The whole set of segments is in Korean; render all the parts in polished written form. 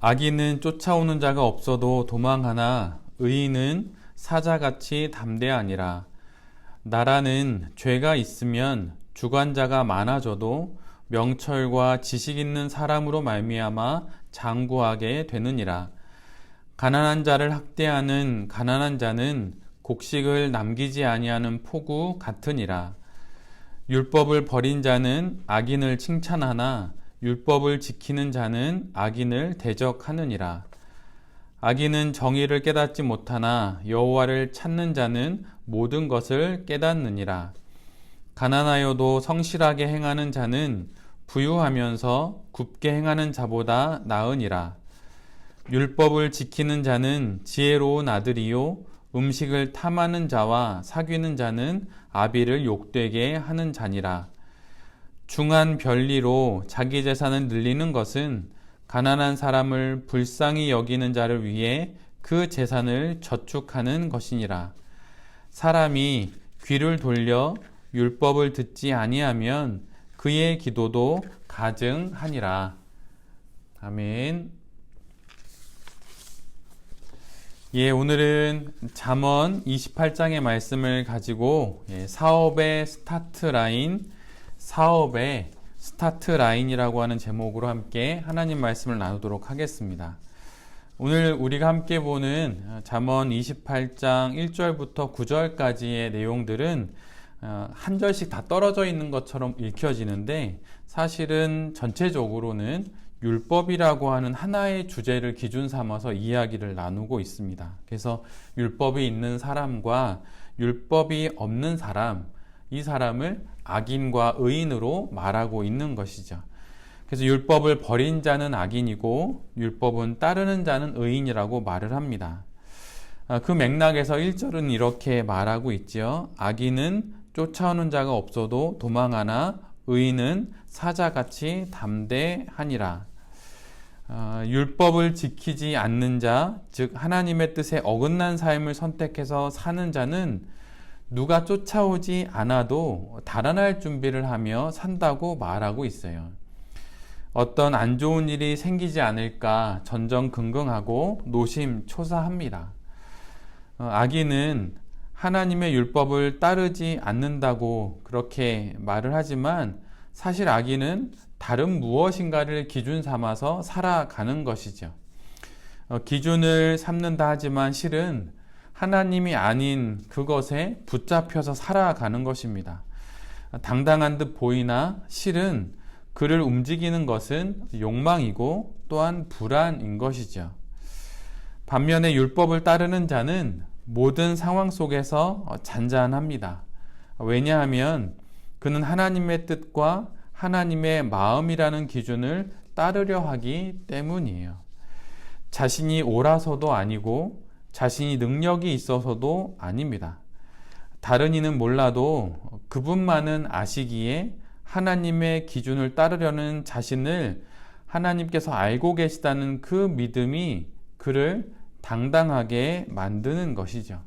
악인은 쫓아오는 자가 없어도 도망하나 의인은 사자같이 담대하니라. 나라는 죄가 있으면 주관자가 많아져도 명철과 지식 있는 사람으로 말미암아 장구하게 되느니라. 가난한 자를 학대하는 가난한 자는 곡식을 남기지 아니하는 포구 같으니라. 율법을 버린 자는 악인을 칭찬하나 율법을 지키는 자는 악인을 대적하느니라. 악인은 정의를 깨닫지 못하나 여호와를 찾는 자는 모든 것을 깨닫느니라. 가난하여도 성실하게 행하는 자는 부유하면서 굽게 행하는 자보다 나으니라. 율법을 지키는 자는 지혜로운 아들이요 음식을 탐하는 자와 사귀는 자는 아비를 욕되게 하는 자니라. 중한 별리로 자기 재산을 늘리는 것은 가난한 사람을 불쌍히 여기는 자를 위해 그 재산을 저축하는 것이니라. 사람이 귀를 돌려 율법을 듣지 아니하면 그의 기도도 가증하니라. 아멘. 오늘은 잠언 28장의 말씀을 가지고 사업의 스타트 라인이라고 하는 제목으로 함께 하나님 말씀을 나누도록 하겠습니다. 오늘 우리가 함께 보는 잠언 28장 1절부터 9절까지의 내용들은 한 절씩 다 떨어져 있는 것처럼 읽혀지는데 사실은 전체적으로는 율법이라고 하는 하나의 주제를 기준 삼아서 이야기를 나누고 있습니다. 그래서 율법이 있는 사람과 율법이 없는 사람, 이 사람을 악인과 의인으로 말하고 있는 것이죠. 그래서 율법을 버린 자는 악인이고 율법은 따르는 자는 의인이라고 말을 합니다. 그 맥락에서 1절은 이렇게 말하고 있죠. 악인은 쫓아오는 자가 없어도 도망하나 의인은 사자같이 담대하니라. 율법을 지키지 않는 자, 즉 하나님의 뜻에 어긋난 삶을 선택해서 사는 자는 누가 쫓아오지 않아도 달아날 준비를 하며 산다고 말하고 있어요. 어떤 안 좋은 일이 생기지 않을까 전전긍긍하고 노심초사합니다. 악인은 하나님의 율법을 따르지 않는다고 그렇게 말을 하지만 사실 악인은 다른 무엇인가를 기준 삼아서 살아가는 것이죠. 기준을 삼는다 하지만 실은 하나님이 아닌 그것에 붙잡혀서 살아가는 것입니다. 당당한 듯 보이나 실은 그를 움직이는 것은 욕망이고 또한 불안인 것이죠. 반면에 율법을 따르는 자는 모든 상황 속에서 잔잔합니다. 왜냐하면 그는 하나님의 뜻과 하나님의 마음이라는 기준을 따르려 하기 때문이에요. 자신이 옳아서도 아니고 자신이 능력이 있어서도 아닙니다. 다른 이는 몰라도 그분만은 아시기에 하나님의 기준을 따르려는 자신을 하나님께서 알고 계시다는 그 믿음이 그를 당당하게 만드는 것이죠.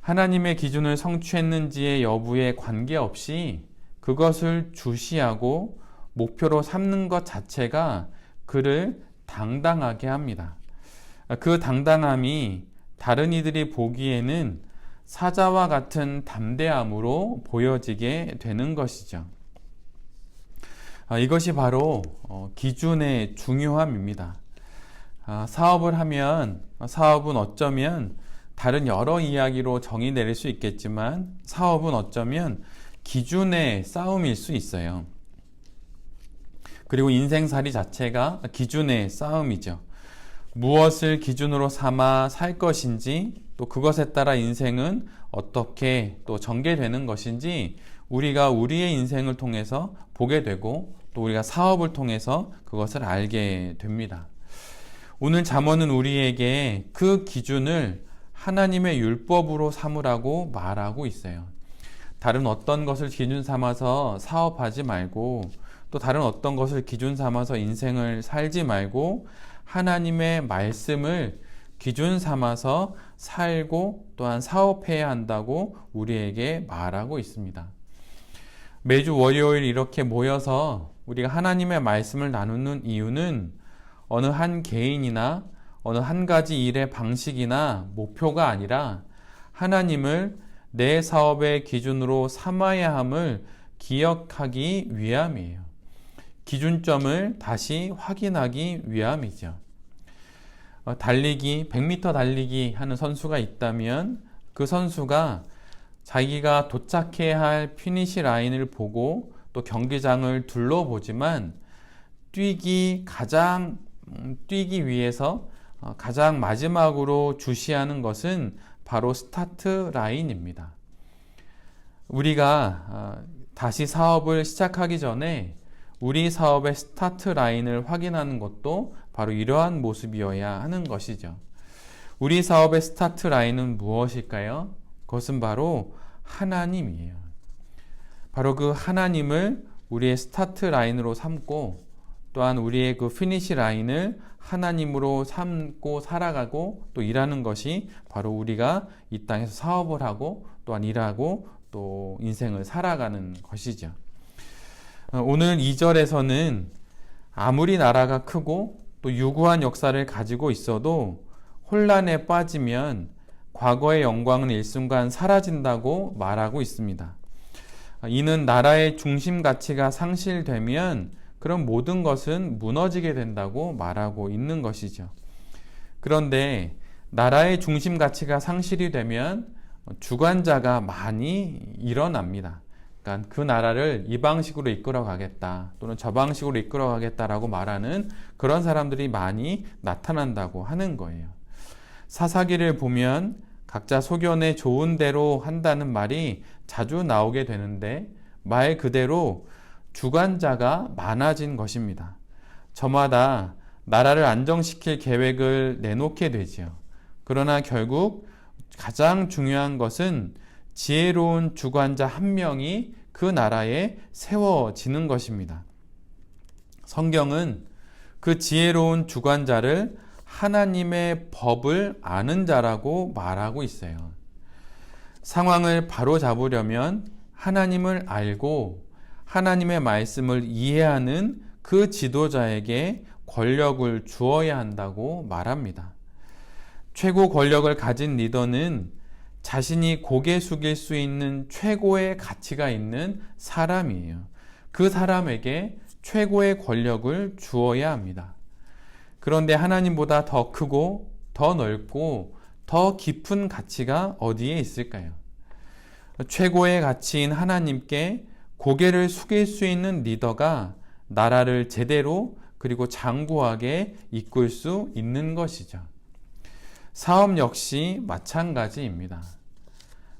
하나님의 기준을 성취했는지의 여부에 관계없이 그것을 주시하고 목표로 삼는 것 자체가 그를 당당하게 합니다. 그 당당함이 다른 이들이 보기에는 사자와 같은 담대함으로 보여지게 되는 것이죠. 이것이 바로 기준의 중요함입니다. 사업을 하면 사업은 어쩌면 다른 여러 이야기로 정의 내릴 수 있겠지만 사업은 어쩌면 기준의 싸움일 수 있어요. 그리고 인생살이 자체가 기준의 싸움이죠. 무엇을 기준으로 삼아 살 것인지 또 그것에 따라 인생은 어떻게 또 전개되는 것인지 우리가 우리의 인생을 통해서 보게 되고 또 우리가 사업을 통해서 그것을 알게 됩니다. 오늘 잠언은 우리에게 그 기준을 하나님의 율법으로 삼으라고 말하고 있어요. 다른 어떤 것을 기준 삼아서 사업하지 말고 또 다른 어떤 것을 기준 삼아서 인생을 살지 말고 하나님의 말씀을 기준 삼아서 살고 또한 사업해야 한다고 우리에게 말하고 있습니다. 매주 월요일 이렇게 모여서 우리가 하나님의 말씀을 나누는 이유는 어느 한 개인이나 어느 한 가지 일의 방식이나 목표가 아니라 하나님을 내 사업의 기준으로 삼아야 함을 기억하기 위함이에요. 기준점을 다시 확인하기 위함이죠. 달리기, 100m 달리기 하는 선수가 있다면 그 선수가 자기가 도착해야 할 피니시 라인을 보고 또 경기장을 둘러보지만 뛰기 위해서 가장 마지막으로 주시하는 것은 바로 스타트 라인입니다. 우리가 다시 사업을 시작하기 전에 우리 사업의 스타트 라인을 확인하는 것도 바로 이러한 모습이어야 하는 것이죠. 우리 사업의 스타트 라인은 무엇일까요? 그것은 바로 하나님이에요. 바로 그 하나님을 우리의 스타트 라인으로 삼고 또한 우리의 그 피니시 라인을 하나님으로 삼고 살아가고 또 일하는 것이 바로 우리가 이 땅에서 사업을 하고 또한 일하고 또 인생을 살아가는 것이죠. 오늘 2절에서는 아무리 나라가 크고 또 유구한 역사를 가지고 있어도 혼란에 빠지면 과거의 영광은 일순간 사라진다고 말하고 있습니다. 이는 나라의 중심 가치가 상실되면 그런 모든 것은 무너지게 된다고 말하고 있는 것이죠. 그런데 나라의 중심 가치가 상실이 되면 주관자가 많이 일어납니다. 그러니까 그 나라를 이 방식으로 이끌어 가겠다 또는 저 방식으로 이끌어 가겠다라고 말하는 그런 사람들이 많이 나타난다고 하는 거예요. 사사기를 보면 각자 소견에 좋은 대로 한다는 말이 자주 나오게 되는데 말 그대로 주관자가 많아진 것입니다. 저마다 나라를 안정시킬 계획을 내놓게 되지요. 그러나 결국 가장 중요한 것은 지혜로운 주관자 한 명이 그 나라에 세워지는 것입니다. 성경은 그 지혜로운 주관자를 하나님의 법을 아는 자라고 말하고 있어요. 상황을 바로잡으려면 하나님을 알고 하나님의 말씀을 이해하는 그 지도자에게 권력을 주어야 한다고 말합니다. 최고 권력을 가진 리더는 자신이 고개 숙일 수 있는 최고의 가치가 있는 사람이에요. 그 사람에게 최고의 권력을 주어야 합니다. 그런데 하나님보다 더 크고 더 넓고 더 깊은 가치가 어디에 있을까요? 최고의 가치인 하나님께 고개를 숙일 수 있는 리더가 나라를 제대로 그리고 장구하게 이끌 수 있는 것이죠. 사업 역시 마찬가지입니다.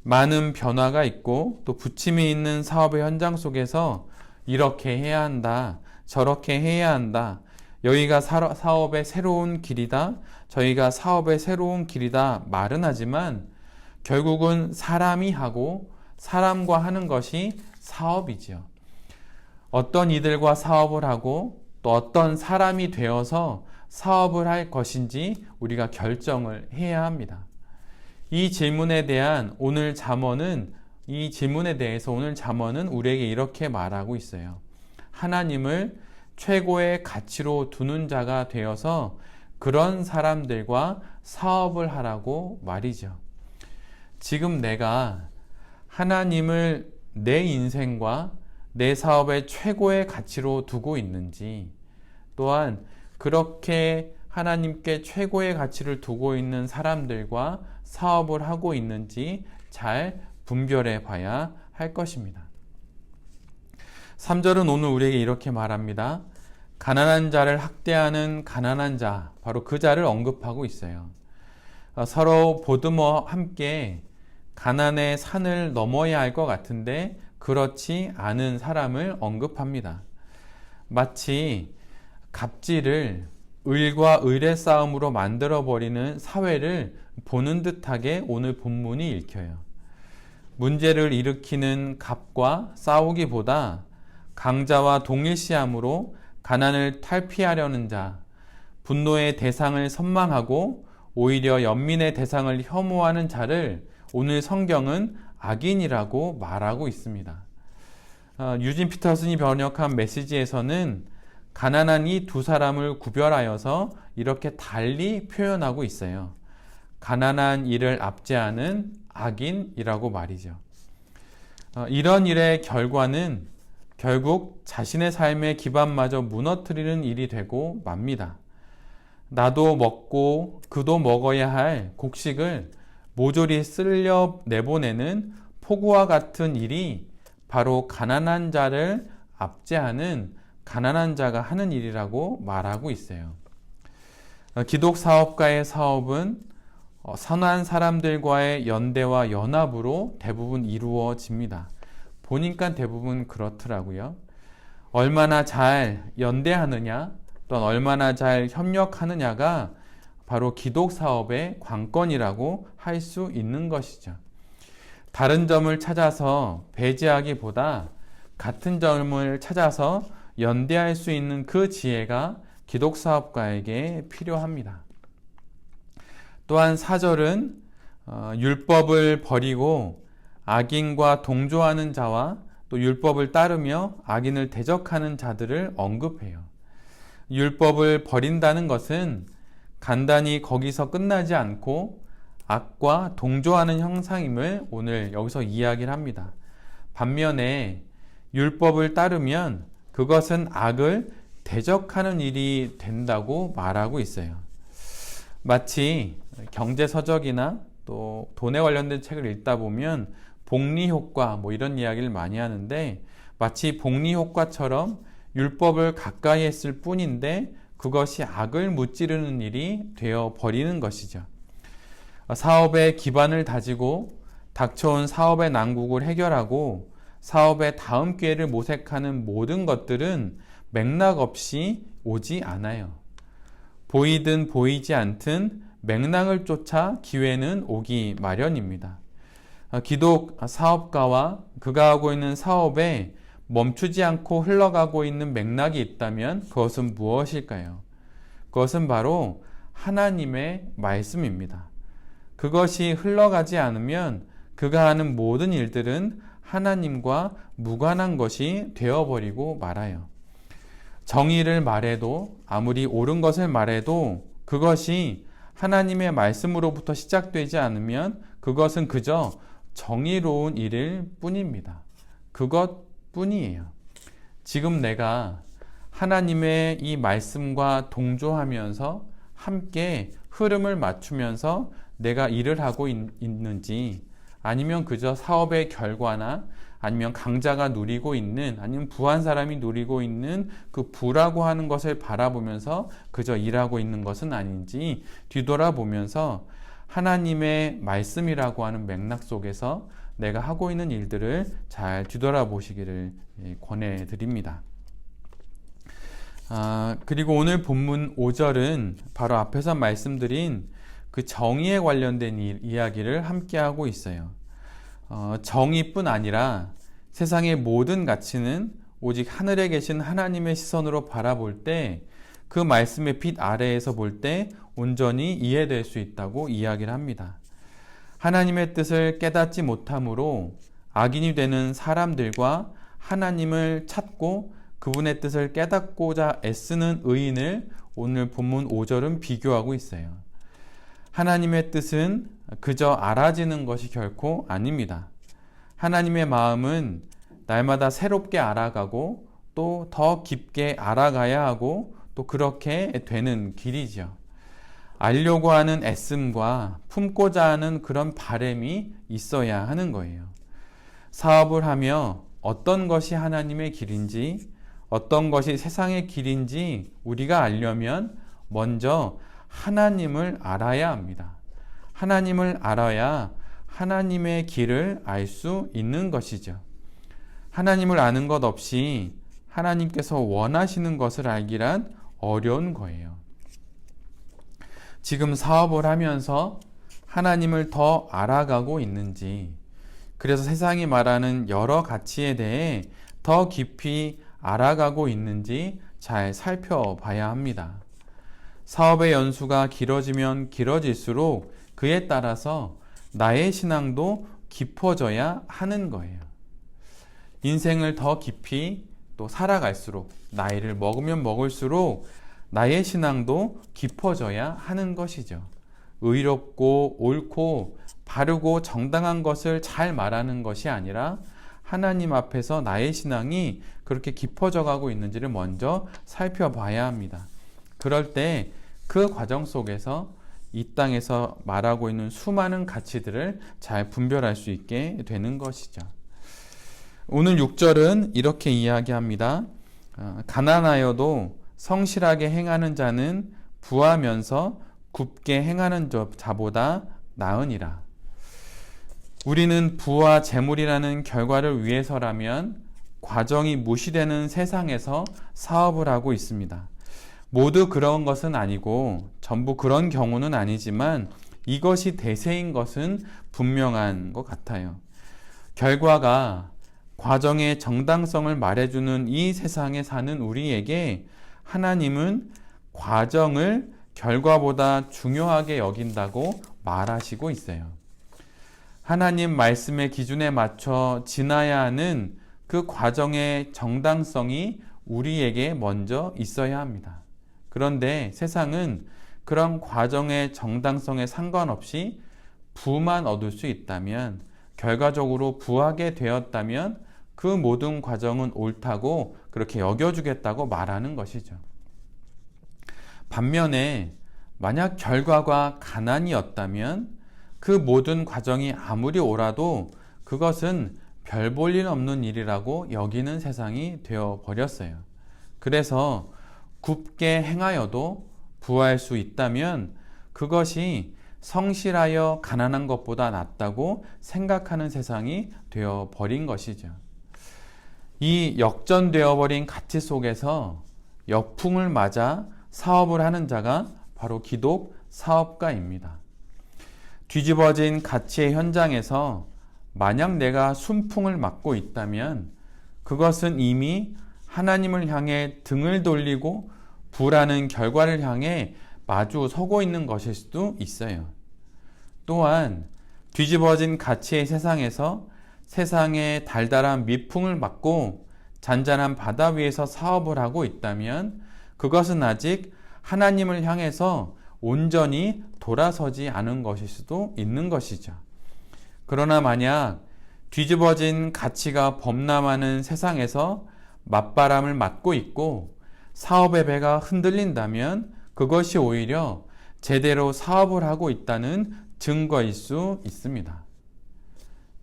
많은 변화가 있고 또 부침이 있는 사업의 현장 속에서 이렇게 해야 한다, 저렇게 해야 한다, 여기가 사업의 새로운 길이다, 저희가 사업의 새로운 길이다 말은 하지만 결국은 사람이 하고 사람과 하는 것이 사업이지요. 어떤 이들과 사업을 하고 또 어떤 사람이 되어서 사업을 할 것인지 우리가 결정을 해야 합니다. 이 질문에 대해서 오늘 잠언은 우리에게 이렇게 말하고 있어요. 하나님을 최고의 가치로 두는 자가 되어서 그런 사람들과 사업을 하라고 말이죠. 지금 내가 하나님을 내 인생과 내 사업의 최고의 가치로 두고 있는지, 또한 그렇게 하나님께 최고의 가치를 두고 있는 사람들과 사업을 하고 있는지 잘 분별해 봐야 할 것입니다. 3절은 오늘 우리에게 이렇게 말합니다. 가난한 자를 학대하는 가난한 자, 바로 그 자를 언급하고 있어요. 서로 보듬어 함께 가난의 산을 넘어야 할 것 같은데 그렇지 않은 사람을 언급합니다. 마치 갑질을 을과 을의 싸움으로 만들어버리는 사회를 보는 듯하게 오늘 본문이 읽혀요. 문제를 일으키는 갑과 싸우기보다 강자와 동일시함으로 가난을 탈피하려는 자, 분노의 대상을 선망하고 오히려 연민의 대상을 혐오하는 자를 오늘 성경은 악인이라고 말하고 있습니다. 유진 피터슨이 번역한 메시지에서는 가난한 이 두 사람을 구별하여서 이렇게 달리 표현하고 있어요. 가난한 이를 압제하는 악인이라고 말이죠. 이런 일의 결과는 결국 자신의 삶의 기반마저 무너뜨리는 일이 되고 맙니다. 나도 먹고 그도 먹어야 할 곡식을 모조리 쓸려 내보내는 폭우와 같은 일이 바로 가난한 자를 압제하는 가난한 자가 하는 일이라고 말하고 있어요. 기독사업가의 사업은 선한 사람들과의 연대와 연합으로 대부분 이루어집니다. 보니까 대부분 그렇더라고요. 얼마나 잘 연대하느냐, 또는 얼마나 잘 협력하느냐가 바로 기독사업의 관건이라고 할 수 있는 것이죠. 다른 점을 찾아서 배제하기보다 같은 점을 찾아서 연대할 수 있는 그 지혜가 기독사업가에게 필요합니다. 또한 4절은 율법을 버리고 악인과 동조하는 자와 또 율법을 따르며 악인을 대적하는 자들을 언급해요. 율법을 버린다는 것은 간단히 거기서 끝나지 않고 악과 동조하는 형상임을 오늘 여기서 이야기를 합니다. 반면에 율법을 따르면 그것은 악을 대적하는 일이 된다고 말하고 있어요. 마치 경제서적이나 또 돈에 관련된 책을 읽다 보면 복리효과 이런 이야기를 많이 하는데 마치 복리효과처럼 율법을 가까이 했을 뿐인데 그것이 악을 무찌르는 일이 되어 버리는 것이죠. 사업의 기반을 다지고 닥쳐온 사업의 난국을 해결하고 사업의 다음 기회를 모색하는 모든 것들은 맥락 없이 오지 않아요. 보이든 보이지 않든 맥락을 쫓아 기회는 오기 마련입니다. 기독 사업가와 그가 하고 있는 사업에 멈추지 않고 흘러가고 있는 맥락이 있다면 그것은 무엇일까요? 그것은 바로 하나님의 말씀입니다. 그것이 흘러가지 않으면 그가 하는 모든 일들은 하나님과 무관한 것이 되어버리고 말아요. 정의를 말해도 아무리 옳은 것을 말해도 그것이 하나님의 말씀으로부터 시작되지 않으면 그것은 그저 정의로운 일일 뿐입니다. 그것뿐이에요. 지금 내가 하나님의 이 말씀과 동조하면서 함께 흐름을 맞추면서 내가 일을 하고 있는지 아니면 그저 사업의 결과나 아니면 강자가 누리고 있는 아니면 부한 사람이 누리고 있는 그 부라고 하는 것을 바라보면서 그저 일하고 있는 것은 아닌지 뒤돌아보면서 하나님의 말씀이라고 하는 맥락 속에서 내가 하고 있는 일들을 잘 뒤돌아보시기를 권해드립니다. 그리고 오늘 본문 5절은 바로 앞에서 말씀드린 그 정의에 관련된 이야기를 함께하고 있어요. 정의뿐 아니라 세상의 모든 가치는 오직 하늘에 계신 하나님의 시선으로 바라볼 때 그 말씀의 빛 아래에서 볼 때 온전히 이해될 수 있다고 이야기를 합니다. 하나님의 뜻을 깨닫지 못함으로 악인이 되는 사람들과 하나님을 찾고 그분의 뜻을 깨닫고자 애쓰는 의인을 오늘 본문 5절은 비교하고 있어요. 하나님의 뜻은 그저 알아지는 것이 결코 아닙니다. 하나님의 마음은 날마다 새롭게 알아가고 또 더 깊게 알아가야 하고 또 그렇게 되는 길이죠. 알려고 하는 애씀과 품고자 하는 그런 바람이 있어야 하는 거예요. 사업을 하며 어떤 것이 하나님의 길인지 어떤 것이 세상의 길인지 우리가 알려면 먼저 하나님을 알아야 합니다. 하나님을 알아야 하나님의 길을 알 수 있는 것이죠. 하나님을 아는 것 없이 하나님께서 원하시는 것을 알기란 어려운 거예요. 지금 사업을 하면서 하나님을 더 알아가고 있는지, 그래서 세상이 말하는 여러 가치에 대해 더 깊이 알아가고 있는지 잘 살펴봐야 합니다. 사업의 연수가 길어지면 길어질수록 그에 따라서 나의 신앙도 깊어져야 하는 거예요. 인생을 더 깊이 또 살아갈수록 나이를 먹으면 먹을수록 나의 신앙도 깊어져야 하는 것이죠. 의롭고 옳고 바르고 정당한 것을 잘 말하는 것이 아니라 하나님 앞에서 나의 신앙이 그렇게 깊어져 가고 있는지를 먼저 살펴봐야 합니다. 그럴 때 그 과정 속에서 이 땅에서 말하고 있는 수많은 가치들을 잘 분별할 수 있게 되는 것이죠. 오늘 6절은 이렇게 이야기합니다. 가난하여도 성실하게 행하는 자는 부하면서 굽게 행하는 자보다 나으니라. 우리는 부와 재물이라는 결과를 위해서라면 과정이 무시되는 세상에서 사업을 하고 있습니다. 모두 그런 것은 아니고 전부 그런 경우는 아니지만 이것이 대세인 것은 분명한 것 같아요. 결과가 과정의 정당성을 말해주는 이 세상에 사는 우리에게 하나님은 과정을 결과보다 중요하게 여긴다고 말하시고 있어요. 하나님 말씀의 기준에 맞춰 지나야 하는 그 과정의 정당성이 우리에게 먼저 있어야 합니다. 그런데 세상은 그런 과정의 정당성에 상관없이 부만 얻을 수 있다면, 결과적으로 부하게 되었다면 그 모든 과정은 옳다고 그렇게 여겨주겠다고 말하는 것이죠. 반면에 만약 결과가 가난이었다면 그 모든 과정이 아무리 옳아도 그것은 별 볼 일 없는 일이라고 여기는 세상이 되어버렸어요. 그래서 굽게 행하여도 부할 수 있다면 그것이 성실하여 가난한 것보다 낫다고 생각하는 세상이 되어버린 것이죠. 이 역전되어버린 가치 속에서 역풍을 맞아 사업을 하는 자가 바로 기독 사업가입니다. 뒤집어진 가치의 현장에서 만약 내가 순풍을 맞고 있다면 그것은 이미 하나님을 향해 등을 돌리고 부라는 결과를 향해 마주 서고 있는 것일 수도 있어요. 또한 뒤집어진 가치의 세상에서 세상의 달달한 미풍을 맞고 잔잔한 바다 위에서 사업을 하고 있다면 그것은 아직 하나님을 향해서 온전히 돌아서지 않은 것일 수도 있는 것이죠. 그러나 만약 뒤집어진 가치가 범람하는 세상에서 맞바람을 맞고 있고 사업의 배가 흔들린다면 그것이 오히려 제대로 사업을 하고 있다는 증거일 수 있습니다.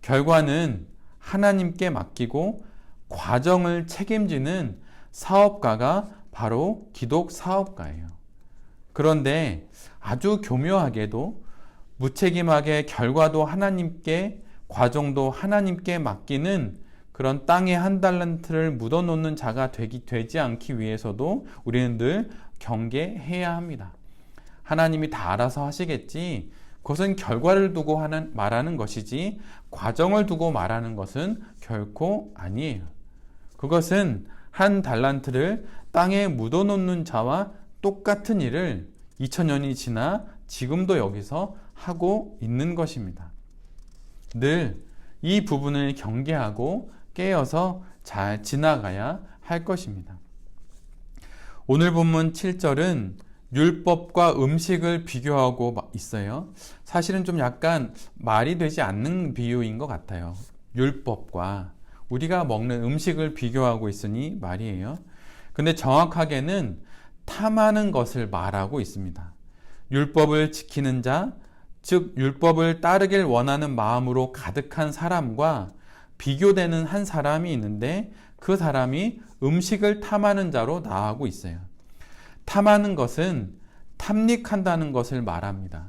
결과는 하나님께 맡기고 과정을 책임지는 사업가가 바로 기독 사업가예요. 그런데 아주 교묘하게도 무책임하게 결과도 하나님께, 과정도 하나님께 맡기는 그런 땅에 한 달란트를 묻어놓는 자가 되지 않기 위해서도 우리는 늘 경계해야 합니다. 하나님이 다 알아서 하시겠지, 그것은 결과를 두고 말하는 것이지 과정을 두고 말하는 것은 결코 아니에요. 그것은 한 달란트를 땅에 묻어놓는 자와 똑같은 일을 2000년이 지나 지금도 여기서 하고 있는 것입니다. 늘 이 부분을 경계하고 깨어서 잘 지나가야 할 것입니다. 오늘 본문 7절은 율법과 음식을 비교하고 있어요. 사실은 좀 약간 말이 되지 않는 비유인 것 같아요. 율법과 우리가 먹는 음식을 비교하고 있으니 말이에요. 근데 정확하게는 탐하는 것을 말하고 있습니다. 율법을 지키는 자, 즉 율법을 따르길 원하는 마음으로 가득한 사람과 비교되는 한 사람이 있는데 그 사람이 음식을 탐하는 자로 나아가고 있어요. 탐하는 것은 탐닉한다는 것을 말합니다.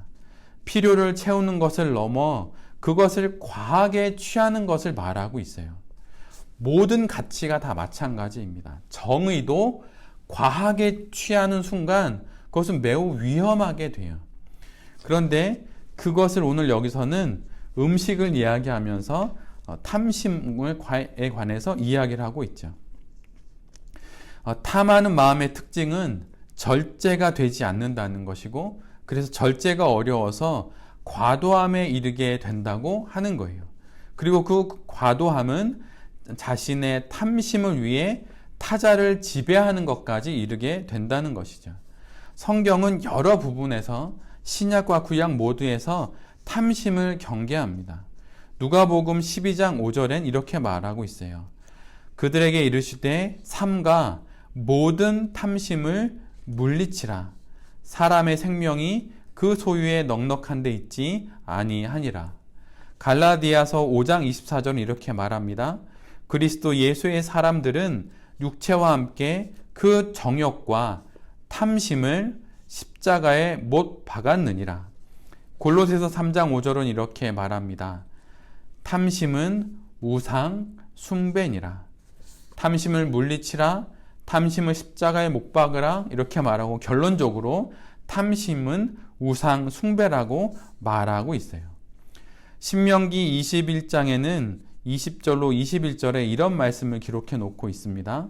필요를 채우는 것을 넘어 그것을 과하게 취하는 것을 말하고 있어요. 모든 가치가 다 마찬가지입니다. 정의도 과하게 취하는 순간 그것은 매우 위험하게 돼요. 그런데 그것을 오늘 여기서는 음식을 이야기하면서 탐심에 관해서 이야기를 하고 있죠. 탐하는 마음의 특징은 절제가 되지 않는다는 것이고, 그래서 절제가 어려워서 과도함에 이르게 된다고 하는 거예요. 그리고 그 과도함은 자신의 탐심을 위해 타자를 지배하는 것까지 이르게 된다는 것이죠. 성경은 여러 부분에서 신약과 구약 모두에서 탐심을 경계합니다. 누가복음 12장 5절엔 이렇게 말하고 있어요. 그들에게 이르시되 삼가 모든 탐심을 물리치라. 사람의 생명이 그 소유에 넉넉한 데 있지 아니하니라. 갈라디아서 5장 24절은 이렇게 말합니다. 그리스도 예수의 사람들은 육체와 함께 그 정욕과 탐심을 십자가에 못 박았느니라. 골로새서 3장 5절은 이렇게 말합니다. 탐심은 우상 숭배니라. 탐심을 물리치라. 탐심을 십자가에 못 박으라. 이렇게 말하고 결론적으로 탐심은 우상 숭배라고 말하고 있어요. 신명기 21장에는 20절로 21절에 이런 말씀을 기록해 놓고 있습니다.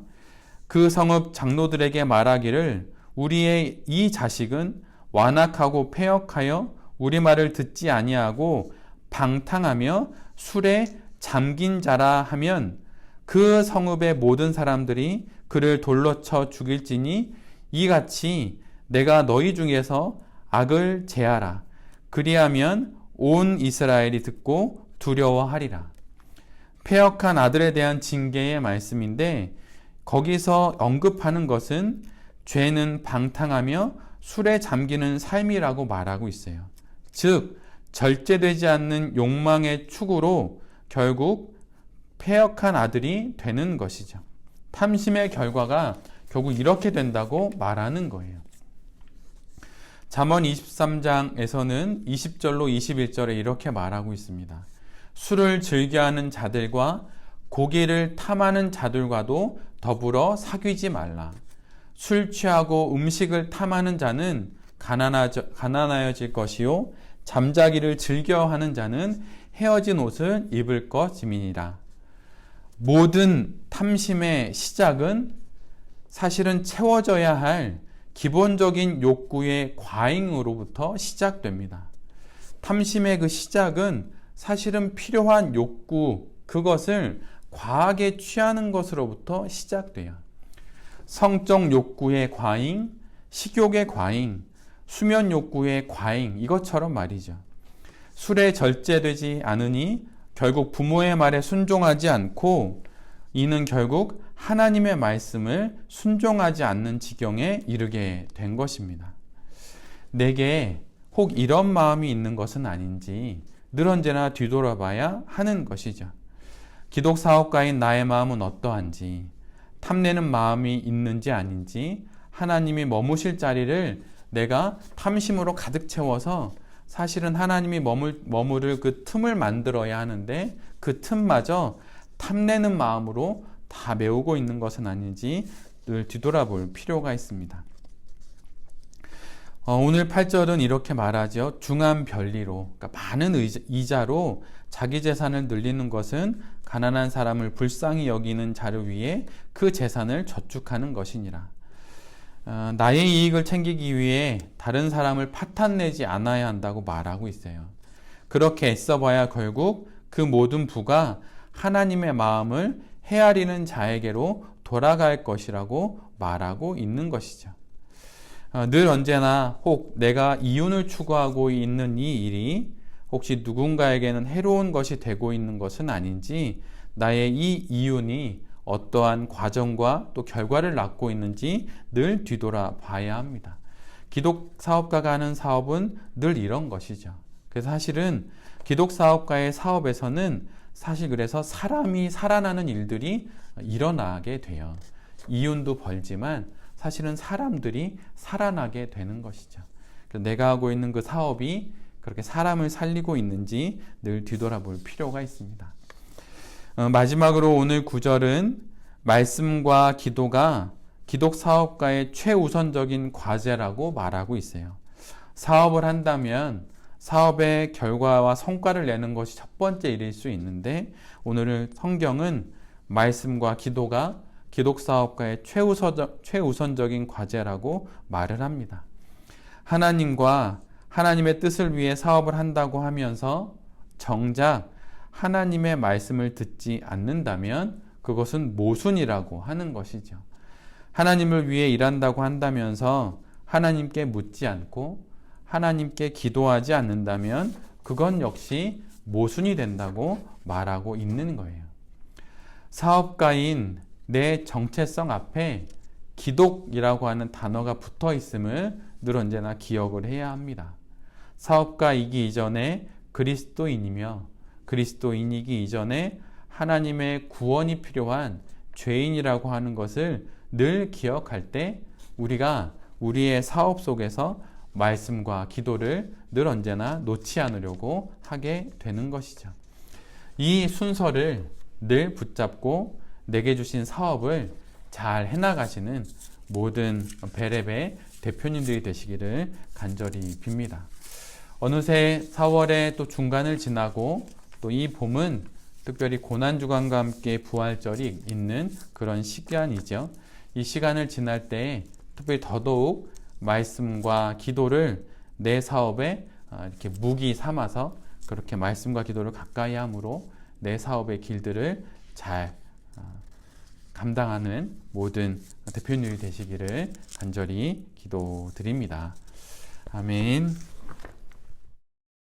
그 성읍 장로들에게 말하기를 우리의 이 자식은 완악하고 패역하여 우리 말을 듣지 아니하고 방탕하며 술에 잠긴 자라 하면 그 성읍의 모든 사람들이 그를 돌로 쳐 죽일지니 이같이 내가 너희 중에서 악을 제하라. 그리하면 온 이스라엘이 듣고 두려워하리라. 패역한 아들에 대한 징계의 말씀인데 거기서 언급하는 것은 죄는 방탕하며 술에 잠기는 삶이라고 말하고 있어요. 즉 절제되지 않는 욕망의 축으로 결국 패역한 아들이 되는 것이죠. 탐심의 결과가 결국 이렇게 된다고 말하는 거예요. 잠언 23장에서는 20절로 21절에 이렇게 말하고 있습니다. 술을 즐겨하는 자들과 고기를 탐하는 자들과도 더불어 사귀지 말라. 술 취하고 음식을 탐하는 자는 가난하여질 것이요 잠자기를 즐겨하는 자는 헤어진 옷을 입을 것임이니라. 모든 탐심의 시작은 사실은 채워져야 할 기본적인 욕구의 과잉으로부터 시작됩니다. 탐심의 그 시작은 사실은 필요한 욕구, 그것을 과하게 취하는 것으로부터 시작돼요. 성적 욕구의 과잉, 식욕의 과잉, 수면 욕구의 과잉, 이것처럼 말이죠. 술에 절제되지 않으니 결국 부모의 말에 순종하지 않고 이는 결국 하나님의 말씀을 순종하지 않는 지경에 이르게 된 것입니다. 내게 혹 이런 마음이 있는 것은 아닌지 늘 언제나 뒤돌아봐야 하는 것이죠. 기독 사업가인 나의 마음은 어떠한지, 탐내는 마음이 있는지 아닌지, 하나님이 머무실 자리를 내가 탐심으로 가득 채워서 사실은 하나님이 머무를 그 틈을 만들어야 하는데 그 틈마저 탐내는 마음으로 다 메우고 있는 것은 아닌지 늘 뒤돌아볼 필요가 있습니다. 오늘 8절은 이렇게 말하죠. 중한 별리로, 그러니까 많은 이자로 자기 재산을 늘리는 것은 가난한 사람을 불쌍히 여기는 자를 위해 그 재산을 저축하는 것이니라. 나의 이익을 챙기기 위해 다른 사람을 파탄내지 않아야 한다고 말하고 있어요. 그렇게 애써봐야 결국 그 모든 부가 하나님의 마음을 헤아리는 자에게로 돌아갈 것이라고 말하고 있는 것이죠. 늘 언제나 혹 내가 이윤을 추구하고 있는 이 일이 혹시 누군가에게는 해로운 것이 되고 있는 것은 아닌지, 나의 이 이윤이 어떠한 과정과 또 결과를 낳고 있는지 늘 뒤돌아봐야 합니다. 기독 사업가가 하는 사업은 늘 이런 것이죠. 그래서 사실은 기독 사업가의 사업에서는 사실 그래서 사람이 살아나는 일들이 일어나게 돼요. 이윤도 벌지만 사실은 사람들이 살아나게 되는 것이죠. 내가 하고 있는 그 사업이 그렇게 사람을 살리고 있는지 늘 뒤돌아볼 필요가 있습니다. 마지막으로 오늘 9절은 말씀과 기도가 기독 사업가의 최우선적인 과제라고 말하고 있어요. 사업을 한다면 사업의 결과와 성과를 내는 것이 첫 번째 일일 수 있는데, 오늘 성경은 말씀과 기도가 기독 사업가의 최우선적인 과제라고 말을 합니다. 하나님과 하나님의 뜻을 위해 사업을 한다고 하면서 정작 하나님의 말씀을 듣지 않는다면 그것은 모순이라고 하는 것이죠. 하나님을 위해 일한다고 한다면서 하나님께 묻지 않고 하나님께 기도하지 않는다면 그건 역시 모순이 된다고 말하고 있는 거예요. 사업가인 내 정체성 앞에 기독이라고 하는 단어가 붙어 있음을 늘 언제나 기억을 해야 합니다. 사업가이기 이전에 그리스도인이며 그리스도인이기 이전에 하나님의 구원이 필요한 죄인이라고 하는 것을 늘 기억할 때 우리가 우리의 사업 속에서 말씀과 기도를 늘 언제나 놓지 않으려고 하게 되는 것이죠. 이 순서를 늘 붙잡고 내게 주신 사업을 잘 해나가시는 모든 베레베 대표님들이 되시기를 간절히 빕니다. 어느새 4월의 또 중간을 지나고 또 이 봄은 특별히 고난주간과 함께 부활절이 있는 그런 시간이죠. 이 시간을 지날 때 특별히 더더욱 말씀과 기도를 내 사업에 이렇게 무기 삼아서 그렇게 말씀과 기도를 가까이 함으로 내 사업의 길들을 잘 감당하는 모든 대표님이 되시기를 간절히 기도드립니다. 아멘.